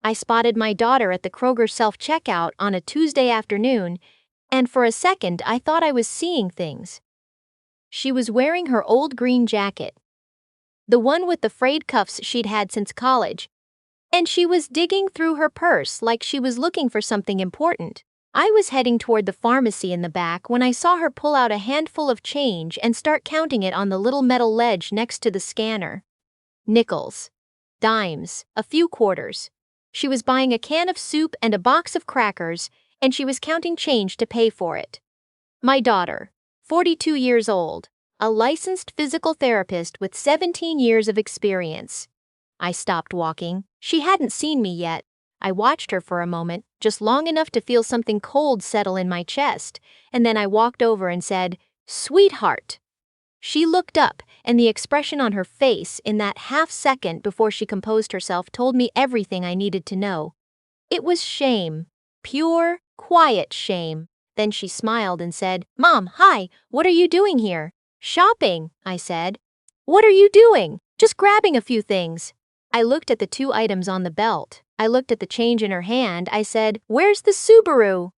I spotted my daughter at the Kroger self-checkout on a Tuesday afternoon, and for a second I thought I was seeing things. She was wearing her old green jacket, the one with the frayed cuffs she'd had since college, and she was digging through her purse like she was looking for something important. I was heading toward the pharmacy in the back when I saw her pull out a handful of change and start counting it on the little metal ledge next to the scanner. Nickels, dimes, a few quarters. She was buying a can of soup and a box of crackers, and she was counting change to pay for it. My daughter, 42 years old, a licensed physical therapist with 17 years of experience. I stopped walking. She hadn't seen me yet. I watched her for a moment, just long enough to feel something cold settle in my chest, and then I walked over and said, "Sweetheart." She looked up, and the expression on her face in that half second before she composed herself told me everything I needed to know. It was shame. Pure, quiet shame. Then she smiled and said, "Mom, hi, what are you doing here?" "Shopping," I said. "What are you doing?" "Just grabbing a few things." I looked at the 2 items on the belt. I looked at the change in her hand. I said, "Where's the Subaru?"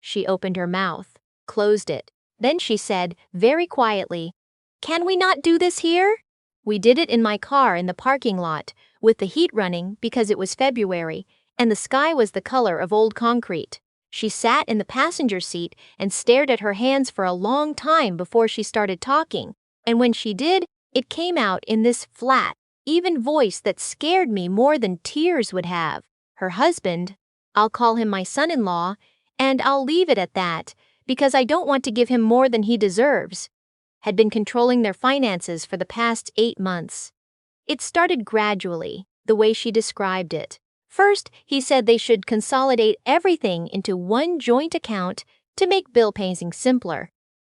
She opened her mouth, closed it. Then she said, very quietly, "Can we not do this here?" We did it in my car in the parking lot, with the heat running because it was February, and the sky was the color of old concrete. She sat in the passenger seat and stared at her hands for a long time before she started talking, and when she did, it came out in this flat, even voice that scared me more than tears would have. Her husband, I'll call him my son-in-law, and I'll leave it at that, because I don't want to give him more than he deserves, had been controlling their finances for the past 8 months. It started gradually, the way she described it. First, he said they should consolidate everything into one joint account to make bill paying simpler.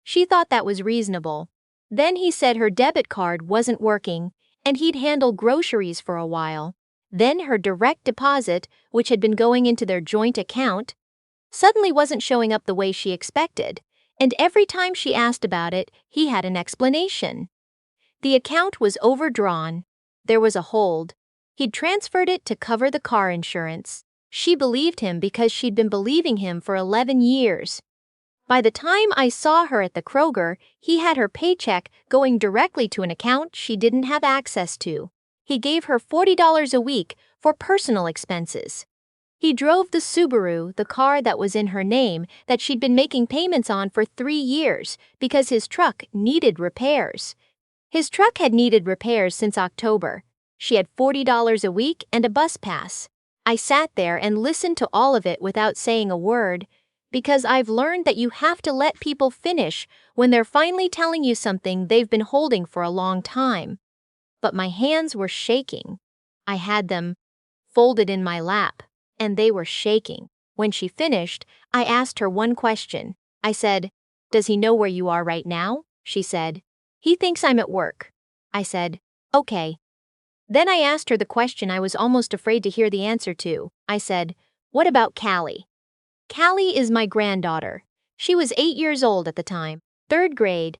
She thought that was reasonable. Then he said her debit card wasn't working, and he'd handle groceries for a while. Then her direct deposit, which had been going into their joint account, suddenly wasn't showing up the way she expected, and every time she asked about it, he had an explanation. The account was overdrawn. There was a hold. He'd transferred it to cover the car insurance. She believed him because she'd been believing him for 11 years. By the time I saw her at the Kroger, he had her paycheck going directly to an account she didn't have access to. He gave her $40 a week for personal expenses. He drove the Subaru, the car that was in her name, that she'd been making payments on for 3 years because his truck needed repairs. His truck had needed repairs since October. She had $40 a week and a bus pass. I sat there and listened to all of it without saying a word, because I've learned that you have to let people finish when they're finally telling you something they've been holding for a long time. But my hands were shaking. I had them folded in my lap, and they were shaking. When she finished, I asked her one question. I said, "Does he know where you are right now?" She said, "He thinks I'm at work." I said, "Okay." Then I asked her the question I was almost afraid to hear the answer to. I said, "What about Callie?" Callie is my granddaughter. She was 8 years old at the time, 3rd grade.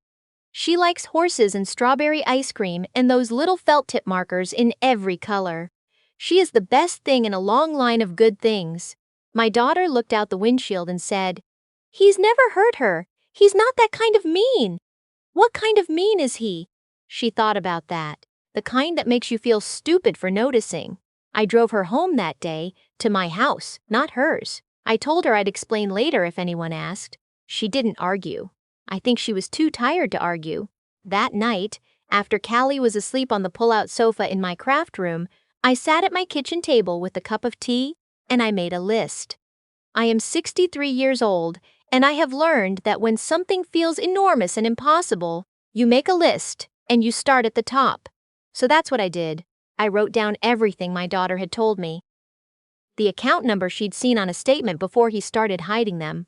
She likes horses and strawberry ice cream and those little felt tip markers in every color. She is the best thing in a long line of good things. My daughter looked out the windshield and said, "He's never hurt her. He's not that kind of mean." "What kind of mean is he?" She thought about that. The kind that makes you feel stupid for noticing. I drove her home that day, to my house, not hers. I told her I'd explain later if anyone asked. She didn't argue. I think she was too tired to argue. That night, after Callie was asleep on the pull-out sofa in my craft room, I sat at my kitchen table with a cup of tea, and I made a list. I am 63 years old, and I have learned that when something feels enormous and impossible, you make a list, and you start at the top. So that's what I did. I wrote down everything my daughter had told me. The account number she'd seen on a statement before he started hiding them.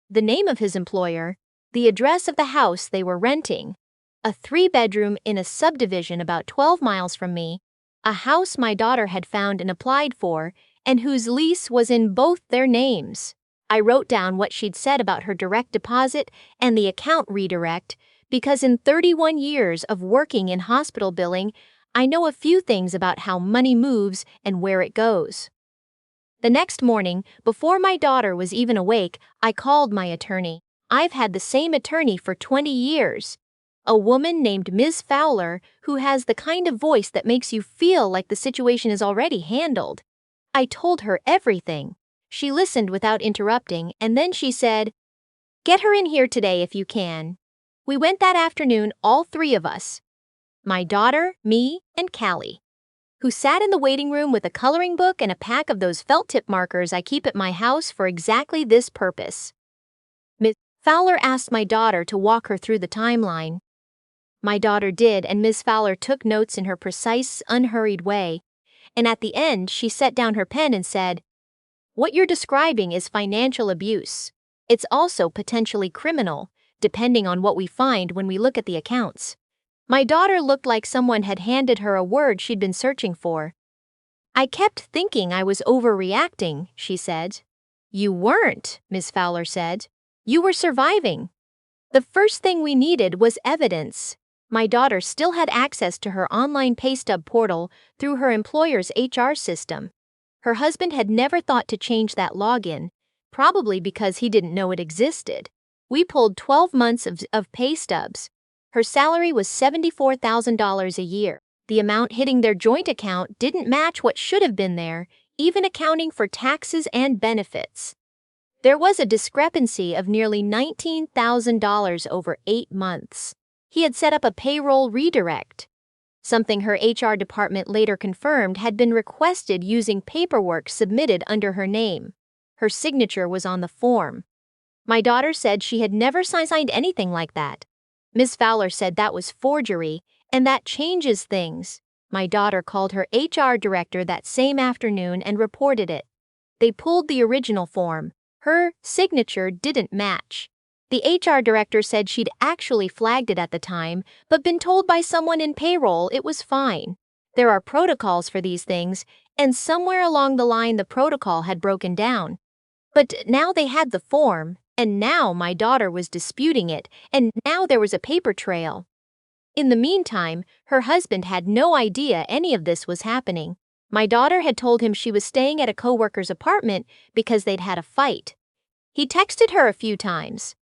The name of his employer, the address of the house they were renting, a 3-bedroom in a subdivision about 12 miles from me, a house my daughter had found and applied for, and whose lease was in both their names. I wrote down what she'd said about her direct deposit and the account redirect, because in 31 years of working in hospital billing, I know a few things about how money moves and where it goes. The next morning, before my daughter was even awake, I called my attorney. I've had the same attorney for 20 years. A woman named Ms. Fowler who has the kind of voice that makes you feel like the situation is already handled. I told her everything. She listened without interrupting, and then she said, "Get her in here today if you can." We went that afternoon, all three of us. My daughter, me, and Callie, who sat in the waiting room with a coloring book and a pack of those felt tip markers I keep at my house for exactly this purpose. Ms. Fowler asked my daughter to walk her through the timeline. My daughter did, and Ms. Fowler took notes in her precise, unhurried way. And at the end, she set down her pen and said, "What you're describing is financial abuse. It's also potentially criminal, depending on what we find when we look at the accounts." My daughter looked like someone had handed her a word she'd been searching for. "I kept thinking I was overreacting," she said. "You weren't," Ms. Fowler said. "You were surviving. The first thing we needed was evidence." My daughter still had access to her online pay stub portal through her employer's HR system. Her husband had never thought to change that login, probably because he didn't know it existed. We pulled 12 months of pay stubs. Her salary was $74,000 a year. The amount hitting their joint account didn't match what should have been there, even accounting for taxes and benefits. There was a discrepancy of nearly $19,000 over 8 months. He had set up a payroll redirect, something her HR department later confirmed had been requested using paperwork submitted under her name. Her signature was on the form. My daughter said she had never signed anything like that. Ms. Fowler said that was forgery, and that changes things. My daughter called her HR director that same afternoon and reported it. They pulled the original form. Her signature didn't match. The HR director said she'd actually flagged it at the time, but been told by someone in payroll it was fine. There are protocols for these things, and somewhere along the line the protocol had broken down. But now they had the form, and now my daughter was disputing it, and now there was a paper trail. In the meantime, her husband had no idea any of this was happening. My daughter had told him she was staying at a coworker's apartment because they'd had a fight. He texted her a few times.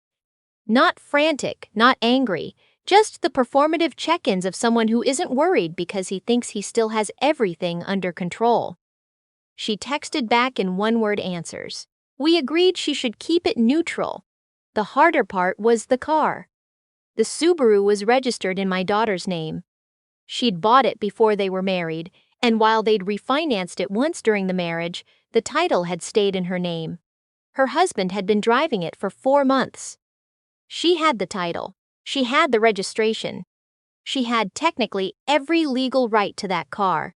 Not frantic, not angry, just the performative check-ins of someone who isn't worried because he thinks he still has everything under control. She texted back in one-word answers. We agreed she should keep it neutral. The harder part was the car. The Subaru was registered in my daughter's name. She'd bought it before they were married, and while they'd refinanced it once during the marriage, the title had stayed in her name. Her husband had been driving it for 4 months. She had the title. She had the registration. She had technically every legal right to that car.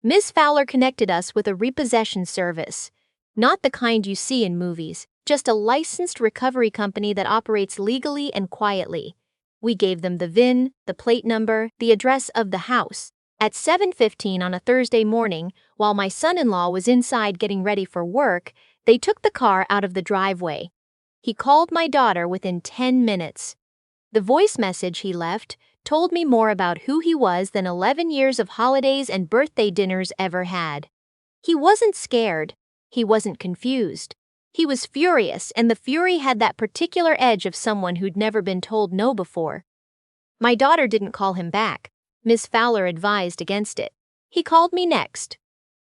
Ms. Fowler connected us with a repossession service. Not the kind you see in movies, just a licensed recovery company that operates legally and quietly. We gave them the VIN, the plate number, the address of the house. At 7:15 on a Thursday morning, while my son-in-law was inside getting ready for work, they took the car out of the driveway. He called my daughter within 10 minutes. The voice message he left told me more about who he was than 11 years of holidays and birthday dinners ever had. He wasn't scared. He wasn't confused. He was furious, and the fury had that particular edge of someone who'd never been told no before. My daughter didn't call him back. Ms. Fowler advised against it. He called me next.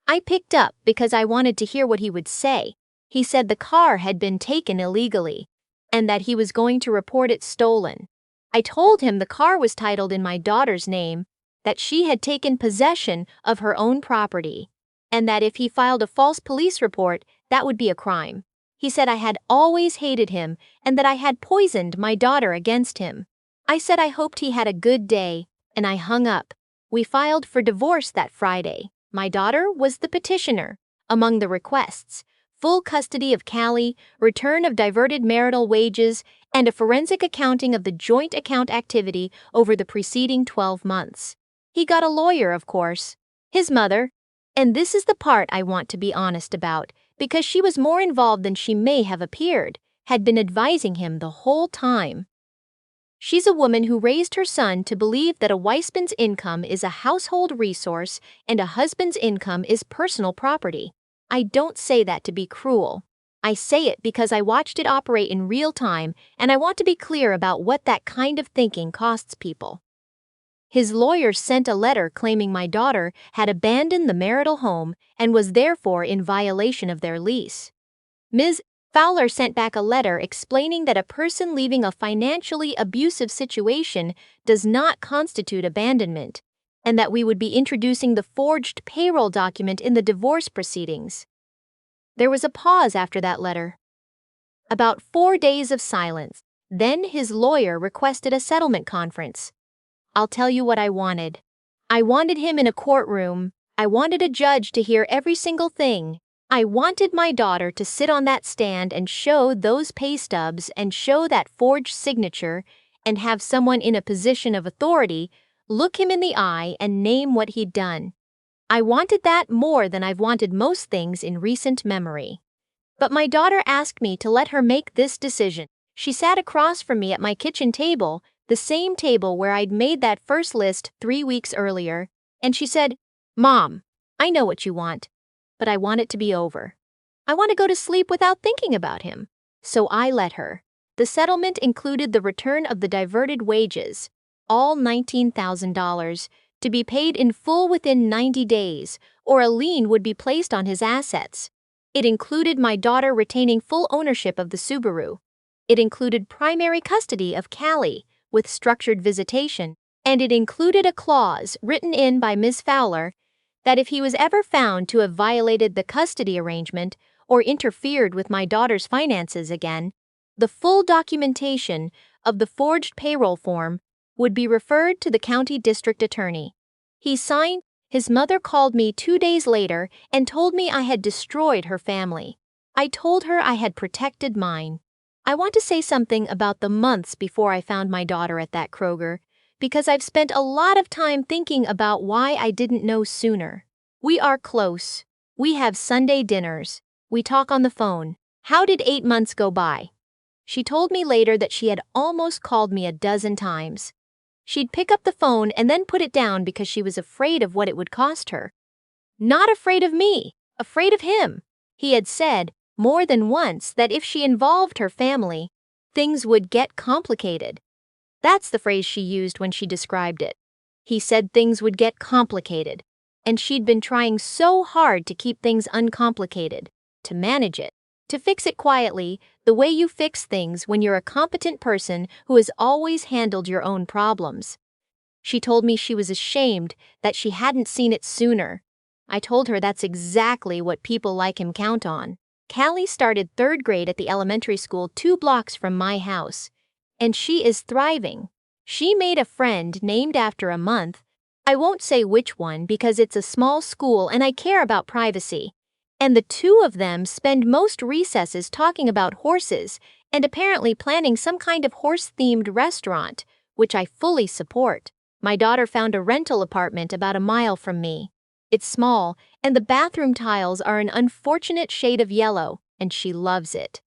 I picked up because I wanted to hear what he would say. He said the car had been taken illegally, and that he was going to report it stolen. I told him the car was titled in my daughter's name, that she had taken possession of her own property, and that if he filed a false police report, that would be a crime. He said I had always hated him and that I had poisoned my daughter against him. I said I hoped he had a good day, and I hung up. We filed for divorce that Friday. My daughter was the petitioner. Among the requests, full custody of Callie, return of diverted marital wages, and a forensic accounting of the joint account activity over the preceding 12 months. He got a lawyer, of course. His mother, and this is the part I want to be honest about, because she was more involved than she may have appeared, had been advising him the whole time. She's a woman who raised her son to believe that a wife's income is a household resource and a husband's income is personal property. I don't say that to be cruel. I say it because I watched it operate in real time, and I want to be clear about what that kind of thinking costs people. His lawyer sent a letter claiming my daughter had abandoned the marital home and was therefore in violation of their lease. Ms. Fowler sent back a letter explaining that a person leaving a financially abusive situation does not constitute abandonment, and that we would be introducing the forged payroll document in the divorce proceedings. There was a pause after that letter. About 4 days of silence. Then his lawyer requested a settlement conference. I'll tell you what I wanted. I wanted him in a courtroom. I wanted a judge to hear every single thing. I wanted my daughter to sit on that stand and show those pay stubs and show that forged signature and have someone in a position of authority look him in the eye and name what he'd done. I wanted that more than I've wanted most things in recent memory. But my daughter asked me to let her make this decision. She sat across from me at my kitchen table, the same table where I'd made that first list 3 weeks earlier, and she said, "Mom, I know what you want, but I want it to be over. I want to go to sleep without thinking about him." So I let her. The settlement included the return of the diverted wages, all $19,000, to be paid in full within 90 days, or a lien would be placed on his assets. It included my daughter retaining full ownership of the Subaru. It included primary custody of Callie, with structured visitation, and it included a clause written in by Ms. Fowler that if he was ever found to have violated the custody arrangement or interfered with my daughter's finances again, the full documentation of the forged payroll form would be referred to the county district attorney. He signed. His mother called me 2 days later and told me I had destroyed her family. I told her I had protected mine. I want to say something about the months before I found my daughter at that Kroger, because I've spent a lot of time thinking about why I didn't know sooner. We are close. We have Sunday dinners. We talk on the phone. How did 8 months go by? She told me later that she had almost called me a dozen times. She'd pick up the phone and then put it down because she was afraid of what it would cost her. Not afraid of me, afraid of him. He had said more than once that if she involved her family, things would get complicated. That's the phrase she used when she described it. He said things would get complicated, and she'd been trying so hard to keep things uncomplicated, to manage it, to fix it quietly, the way you fix things when you're a competent person who has always handled your own problems. She told me she was ashamed that she hadn't seen it sooner. I told her that's exactly what people like him count on. Callie started 3rd grade at the elementary school 2 blocks from my house, and she is thriving. She made a friend named after a month. I won't say which one because it's a small school and I care about privacy. And the 2 of them spend most recesses talking about horses and apparently planning some kind of horse-themed restaurant, which I fully support. My daughter found a rental apartment about a mile from me. It's small, and the bathroom tiles are an unfortunate shade of yellow, and she loves it.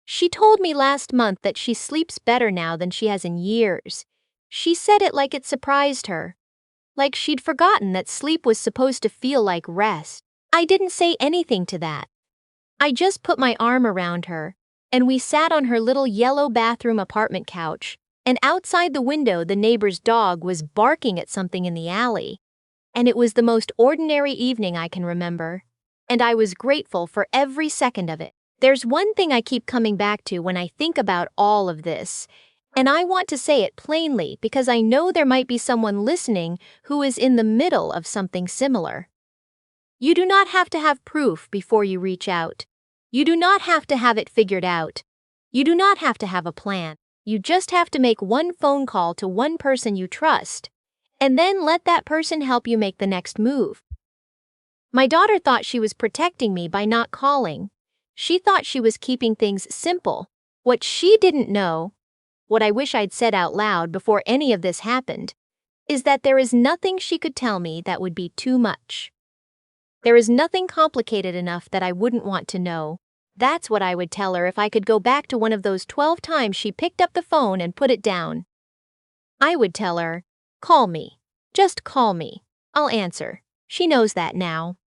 She told me last month that she sleeps better now than she has in years. She said it like it surprised her. Like she'd forgotten that sleep was supposed to feel like rest. I didn't say anything to that. I just put my arm around her, and we sat on her little yellow bathroom apartment couch, and outside the window the neighbor's dog was barking at something in the alley. And it was the most ordinary evening I can remember, and I was grateful for every second of it. There's one thing I keep coming back to when I think about all of this, and I want to say it plainly because I know there might be someone listening who is in the middle of something similar. You do not have to have proof before you reach out. You do not have to have it figured out. You do not have to have a plan. You just have to make one phone call to one person you trust, and then let that person help you make the next move. My daughter thought she was protecting me by not calling. She thought she was keeping things simple. What she didn't know, what I wish I'd said out loud before any of this happened, is that there is nothing she could tell me that would be too much. There is nothing complicated enough that I wouldn't want to know. That's what I would tell her if I could go back to one of those 12 times she picked up the phone and put it down. I would tell her, call me. Just call me. I'll answer. She knows that now.